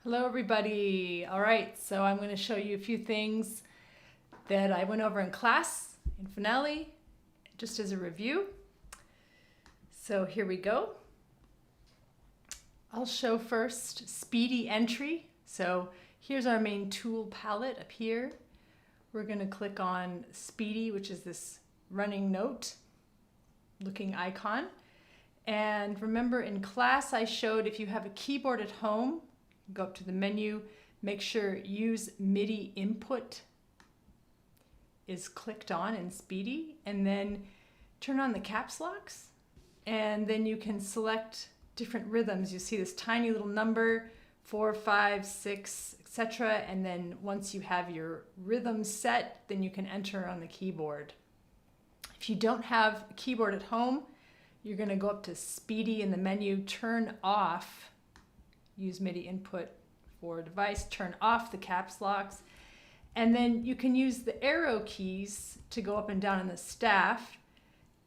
Hello everybody. All right, so I'm going to show you a few things that I went over in class in Finale, just as a review. So here we go. I'll show first Speedy Entry. So here's our main tool palette up here. We're going to click on Speedy, which is this running note looking icon. And remember in class I showed if you have a keyboard at home, go up to the menu, make sure Use MIDI Input is clicked on in Speedy, and then turn on the caps locks, and then you can select different rhythms. You see this tiny little number, 4, 5, 6, etc. And then once you have your rhythm set, then you can enter on the keyboard. If you don't have a keyboard at home, you're going to go up to Speedy in the menu, turn off Use MIDI Input for device, turn off the caps locks, and then you can use the arrow keys to go up and down in the staff,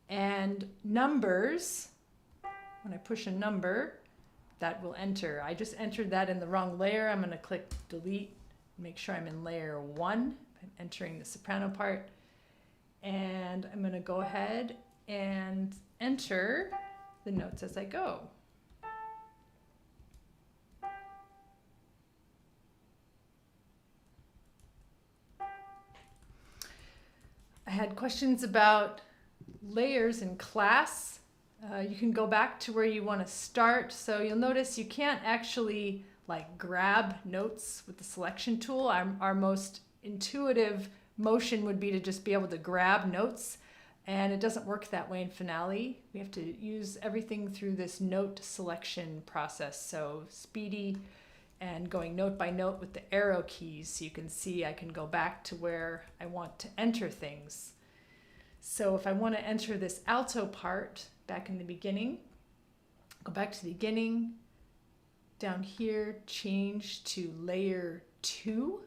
and numbers, when I push a number, that will enter. I just entered that in the wrong layer. I'm going to click delete, make sure I'm in layer 1. I'm entering the soprano part, and I'm going to go ahead and enter the notes as I go. I had questions about layers in class. You can go back to where you want to start. So you'll notice you can't actually like grab notes with the selection tool. Our most intuitive motion would be to just be able to grab notes, and it doesn't work that way in Finale. We have to use everything through this note selection process. So Speedy and going note by note with the arrow keys, so you can see I can go back to where I want to enter things. So if I want to enter this alto part back in the beginning, go back to the beginning, down here, change to layer 2.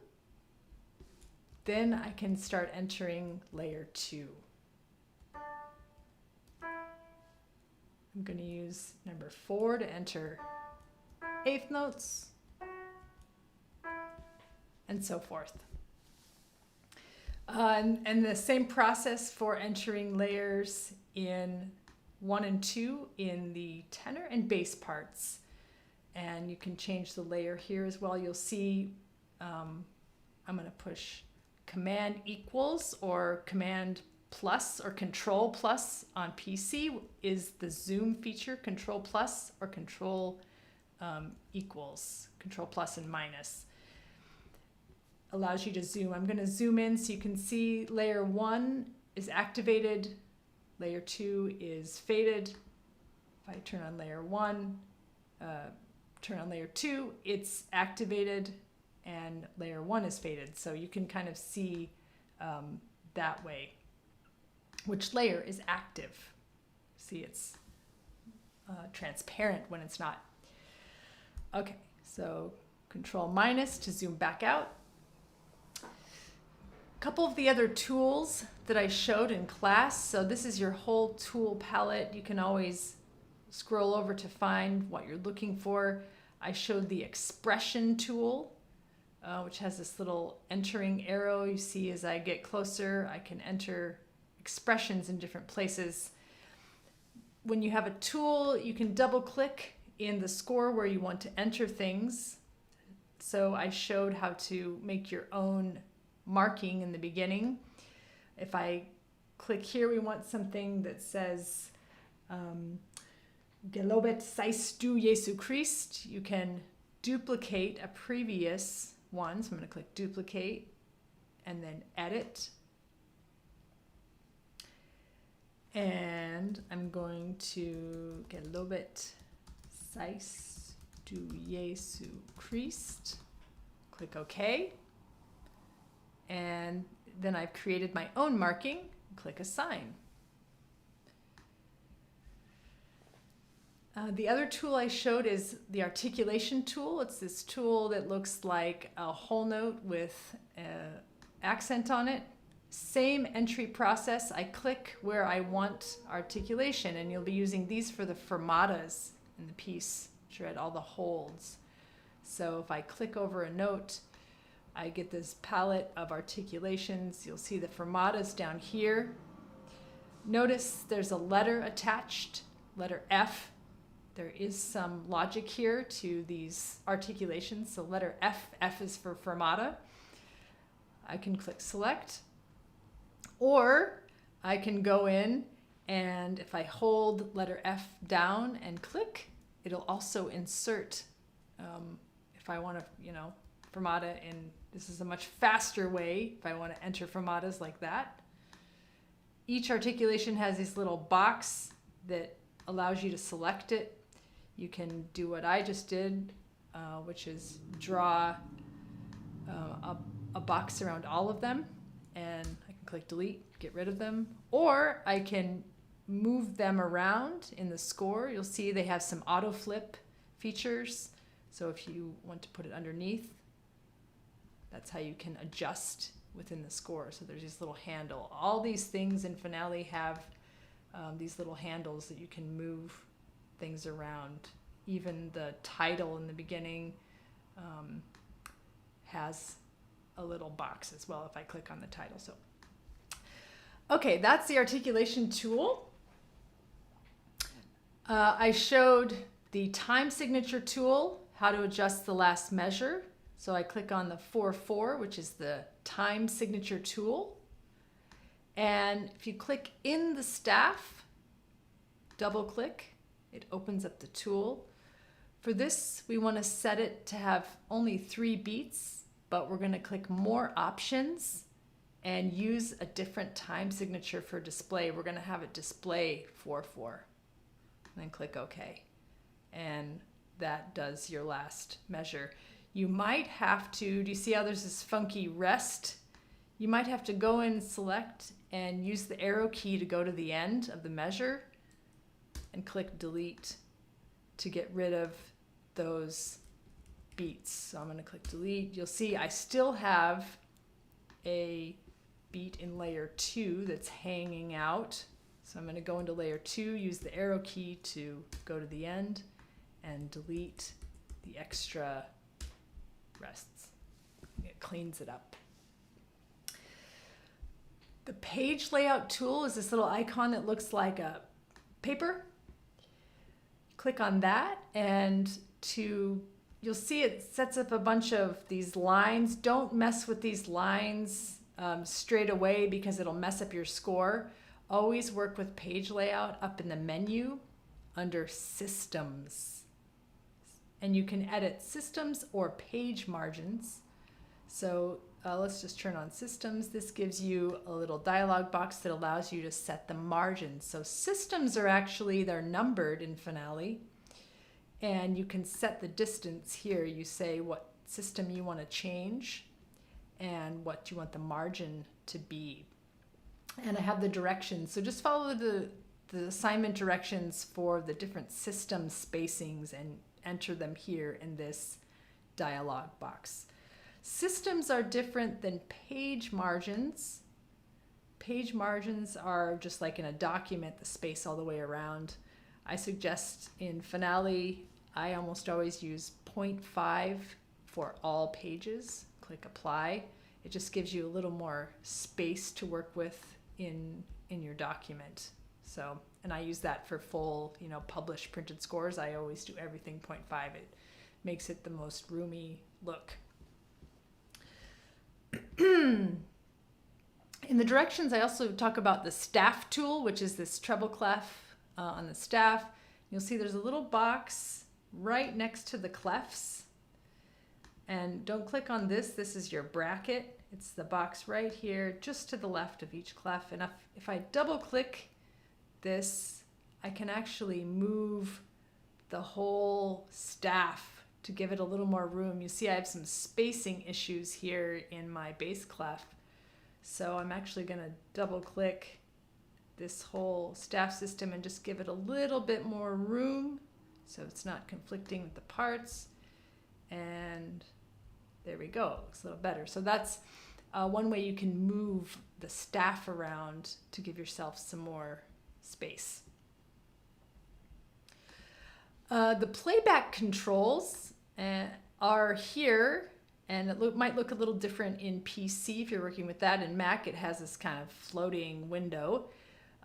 Then I can start entering layer 2. I'm going to use number 4 to enter eighth notes, and so forth. And the same process for entering layers in 1 and 2 in the tenor and bass parts. And you can change the layer here as well. You'll see I'm going to push Command equals or Command plus or Control plus on PC is the zoom feature, Control plus or Control equals, Control plus and minus. Allows you to zoom. I'm going to zoom in so you can see layer 1 is activated, layer 2 is faded. If I turn on layer 1, turn on layer 2, it's activated, and layer 1 is faded. So you can kind of see that way which layer is active. See, it's transparent when it's not. Okay, so Control minus to zoom back out. A couple of the other tools that I showed in class. So this is your whole tool palette. You can always scroll over to find what you're looking for. I showed the expression tool, which has this little entering arrow. You see as I get closer, I can enter expressions in different places. When you have a tool, you can double click in the score where you want to enter things. So I showed how to make your own marking in the beginning. If I click here, we want something that says Gelobet seist du Jesu Christ. You can duplicate a previous one. So I'm going to click duplicate and then edit. And I'm going to Gelobet seist du Jesu Christ. Click OK. And then I've created my own marking. Click Assign. The other tool I showed is the Articulation Tool. It's this tool that looks like a whole note with an accent on it. Same entry process. I click where I want articulation, and you'll be using these for the fermatas in the piece, which are at all the holds. So if I click over a note, I get this palette of articulations. You'll see the fermatas down here. Notice there's a letter attached, letter F. There is some logic here to these articulations. So letter F, F is for fermata. I can click select, or I can go in and if I hold letter F down and click, it'll also insert, if I want to, fermata in, this is a much faster way if I want to enter fermatas like that. Each articulation has this little box that allows you to select it. You can do what I just did, which is draw a box around all of them, and I can click delete, get rid of them, or I can move them around in the score. You'll see they have some auto flip features. So if you want to put it underneath, that's how you can adjust within the score. So there's this little handle. All these things in Finale have these little handles that you can move things around. Even the title in the beginning has a little box as well if I click on the title. So, okay, that's the articulation tool. I showed the time signature tool, how to adjust the last measure. So I click on the 4/4, which is the time signature tool. And if you click in the staff, double click, it opens up the tool. For this, we want to set it to have only 3 beats, but we're going to click more options and use a different time signature for display. We're going to have it display 4/4. And then click OK. And that does your last measure. You might have to, do you see how there's this funky rest? You might have to go in, select, and use the arrow key to go to the end of the measure and click delete to get rid of those beats. So I'm going to click delete. You'll see I still have a beat in layer 2 that's hanging out. So I'm going to go into layer 2, use the arrow key to go to the end and delete the extra rests. It cleans it up. The page layout tool is this little icon that looks like a paper. Click on that and you'll see it sets up a bunch of these lines. Don't mess with these lines straight away because it'll mess up your score. Always work with page layout up in the menu under systems. And you can edit systems or page margins. So let's just turn on systems. This gives you a little dialog box that allows you to set the margins. So systems are actually, they're numbered in Finale. And you can set the distance here. You say what system you want to change and what you want the margin to be. And I have the directions. So just follow the assignment directions for the different system spacings and enter them here in this dialog box. Systems are different than page margins. Page margins are just like in a document, the space all the way around. I suggest in Finale, I almost always use 0.5 for all pages. Click apply. It just gives you a little more space to work with in your document. So, and I use that for full, published printed scores. I always do everything 0.5. It makes it the most roomy look. In the directions, I also talk about the staff tool, which is this treble clef on the staff. You'll see there's a little box right next to the clefs. And don't click on this. This is your bracket. It's the box right here, just to the left of each clef. And if I double click this, I can actually move the whole staff to give it a little more room. You see I have some spacing issues here in my bass clef. So I'm actually going to double click this whole staff system and just give it a little bit more room so it's not conflicting with the parts. And there we go, it looks a little better. So that's one way you can move the staff around to give yourself some more space. The playback controls are here, and it might look a little different in PC if you're working with that. In Mac, it has this kind of floating window.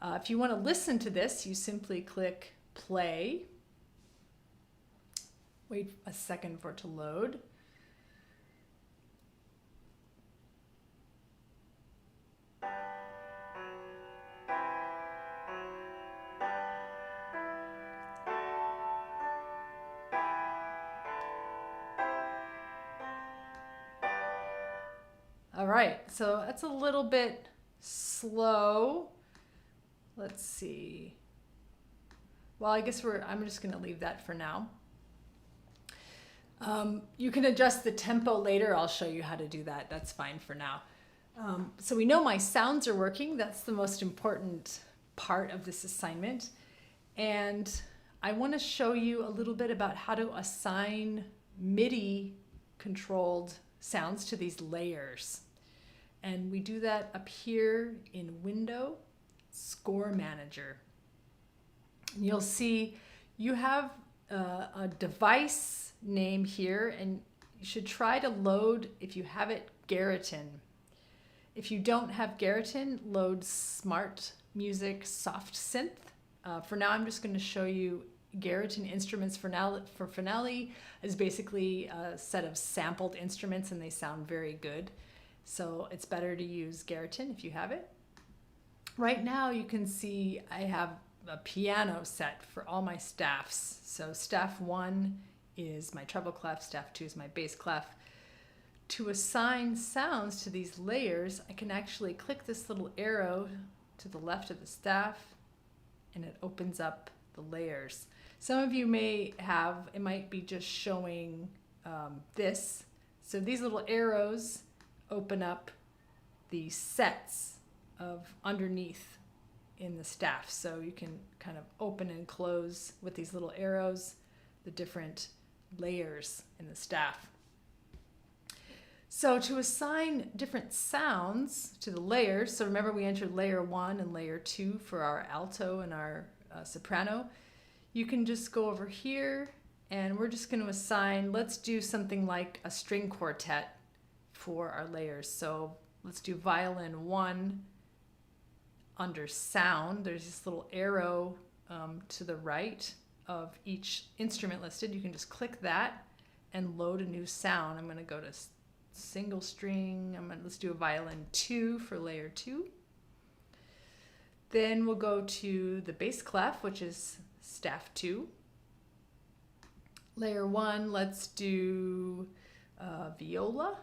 If you want to listen to this, you simply click play. Wait a second for it to load. All right, so that's a little bit slow. Let's see. Well, I guess I'm just going to leave that for now. You can adjust the tempo later. I'll show you how to do that. That's fine for now. So we know my sounds are working. That's the most important part of this assignment. And I want to show you a little bit about how to assign MIDI controlled sounds to these layers. And we do that up here in Window, Score Manager. And you'll see you have a device name here, and you should try to load, if you have it, Garaton. If you don't have Garaton, load Smart Music Soft Synth. For now, I'm just going to show you Garaton instruments. For Finale is basically a set of sampled instruments, and they sound very good. So it's better to use Garaton if you have it. Right now, you can see I have a piano set for all my staffs. So staff 1 is my treble clef, staff 2 is my bass clef. To assign sounds to these layers, I can actually click this little arrow to the left of the staff, and it opens up the layers. Some of you may have, it might be just showing this. So these little arrows open up the sets of underneath in the staff. So you can kind of open and close with these little arrows the different layers in the staff. So to assign different sounds to the layers, so remember we entered layer 1 and layer 2 for our alto and our soprano. You can just go over here, and we're just going to assign, let's do something like a string quartet for our layers. So let's do violin 1 under sound. There's this little arrow to the right of each instrument listed. You can just click that and load a new sound. I'm going to go to single string. Let's do a violin 2 for layer 2. Then we'll go to the bass clef, which is staff 2. Layer 1, let's do viola.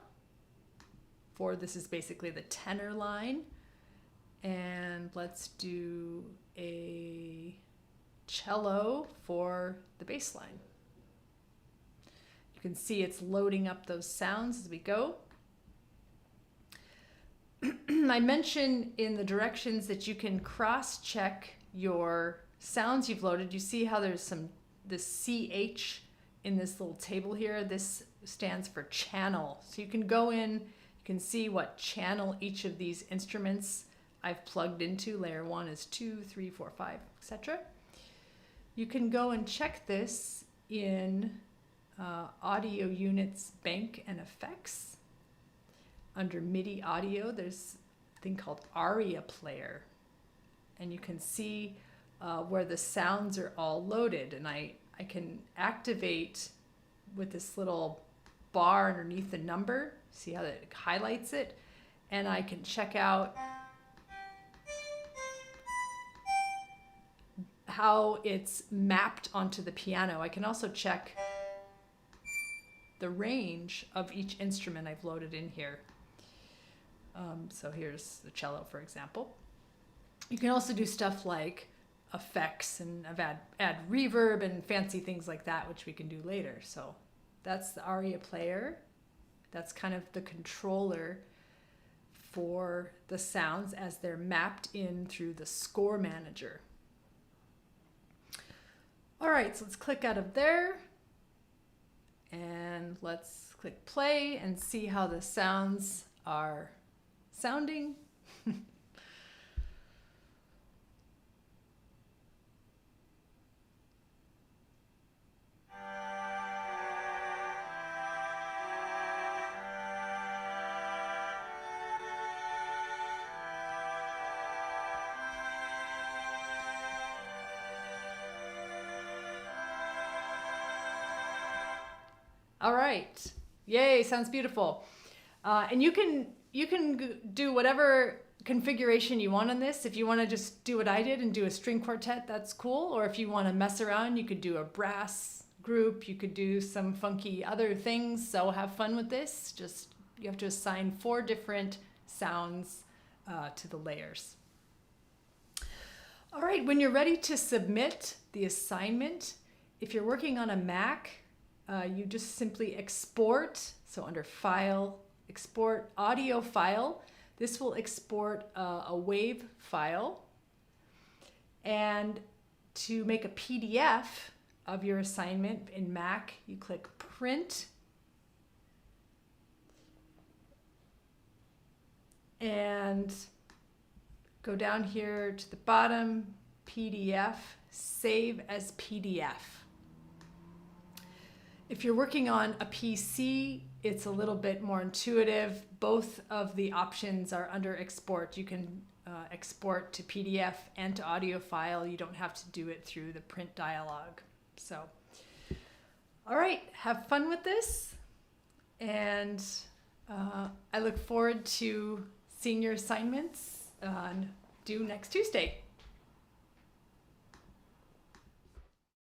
This is basically the tenor line. And let's do a cello for the bass line. You can see it's loading up those sounds as we go. I mentioned in the directions that you can cross-check your sounds you've loaded. You see how there's this CH in this little table here. This stands for channel. So you can go in, you can see what channel each of these instruments I've plugged into. Layer 1 is 2, 3, 4, 5, etc. You can go and check this in Audio Units Bank and Effects. Under MIDI Audio, there's a thing called Aria Player. And you can see where the sounds are all loaded. And I can activate with this little bar underneath the number. See how it highlights it? And I can check out how it's mapped onto the piano. I can also check the range of each instrument I've loaded in here. So here's the cello, for example. You can also do stuff like effects and add reverb and fancy things like that, which we can do later. So that's the Aria Player. That's kind of the controller for the sounds as they're mapped in through the Score Manager. All right, so let's click out of there and let's click play and see how the sounds are sounding. All right. Yay, sounds beautiful. And you can do whatever configuration you want on this. If you want to just do what I did and do a string quartet, that's cool. Or if you want to mess around, you could do a brass group. You could do some funky other things. So have fun with this. Just you have to assign 4 different sounds to the layers. All right, when you're ready to submit the assignment, if you're working on a Mac, you just simply export. So under File, Export Audio File. This will export a WAV file. And to make a PDF of your assignment in Mac, you click Print. And go down here to the bottom, PDF, Save as PDF. If you're working on a PC, it's a little bit more intuitive. Both of the options are under Export. You can export to PDF and to audio file. You don't have to do it through the print dialog. So, all right, have fun with this. And I look forward to seeing your assignments due next Tuesday.